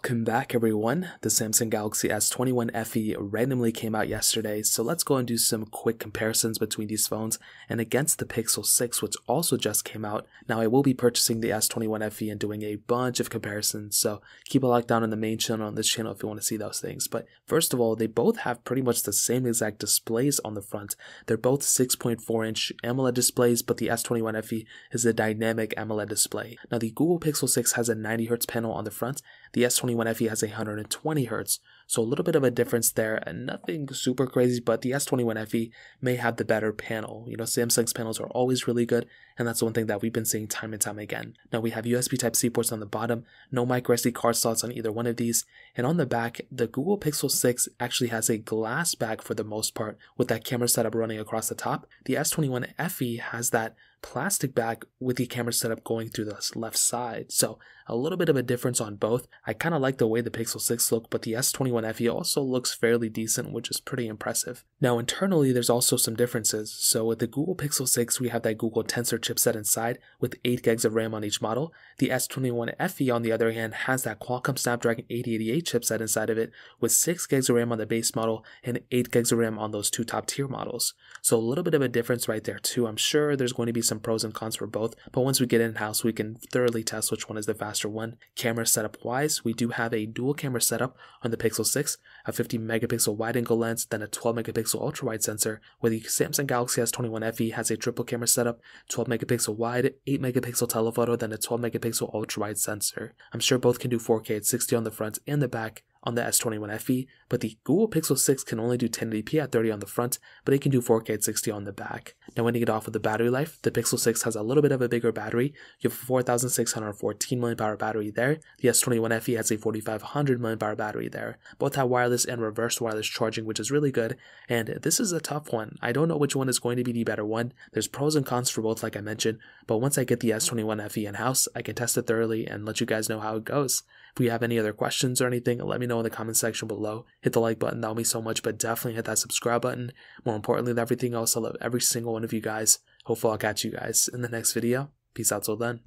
Welcome back everyone. The Samsung Galaxy S21 FE randomly came out yesterday, so let's go and do some quick comparisons between these phones and against the Pixel 6, which also just came out. Now I will be purchasing the S21 FE and doing a bunch of comparisons, so keep a look down on the main channel on this channel if you want to see those things. But first of all, they both have pretty much the same exact displays on the front. They're both 6.4-inch AMOLED displays, but the S21 FE is a dynamic AMOLED display. Now the Google Pixel 6 has a 90Hz panel on the front. The S21 FE has a 120Hz, so a little bit of a difference there, and nothing super crazy, but the S21 FE may have the better panel. You know, Samsung's panels are always really good, and that's one thing that we've been seeing time and time again. Now we have USB Type-C ports on the bottom, no microSD card slots on either one of these, and on the back, the Google Pixel 6 actually has a glass back for the most part, with that camera setup running across the top. The S21 FE has that plastic back with the camera setup going through the left side, so a little bit of a difference on both. I kind of like the way the Pixel 6 look, but the S21 FE also looks fairly decent, which is pretty impressive. Now internally there's also some differences. So with the Google Pixel 6 we have that Google Tensor chipset inside with 8 gigs of RAM on each model. The S21 FE on the other hand has that Qualcomm Snapdragon 888 chipset inside of it with 6 gigs of RAM on the base model and 8 gigs of RAM on those two top tier models. So a little bit of a difference right there too. I'm sure there's going to be some pros and cons for both, but once we get in-house we can thoroughly test which one is the faster one. Camera setup wise, we do have a dual camera setup on the Pixel 6, a 50 megapixel wide angle lens, then a 12 megapixel ultra wide sensor, where the Samsung Galaxy S21 FE has a triple camera setup, 12 megapixel wide, 8 megapixel telephoto, then a 12 megapixel ultra wide sensor. I'm sure both can do 4K at 60 on the front and the back on the S21 FE, but the Google Pixel 6 can only do 1080p at 30 on the front, but it can do 4K at 60 on the back. Now when you get off with the battery life, the Pixel 6 has a little bit of a bigger battery. You have a 4614 mAh battery there. The S21 FE has a 4500 mAh battery there. Both have wireless and reverse wireless charging, which is really good, and this is a tough one. I don't know which one is going to be the better one. There's pros and cons for both like I mentioned, but once I get the S21 FE in-house, I can test it thoroughly and let you guys know how it goes. If you have any other questions or anything, let me know in the comment section below. Hit the like button, that'll mean so much, but definitely hit that subscribe button. More importantly than everything else, I love every single one of you guys. Hopefully I'll catch you guys in the next video. Peace out till then.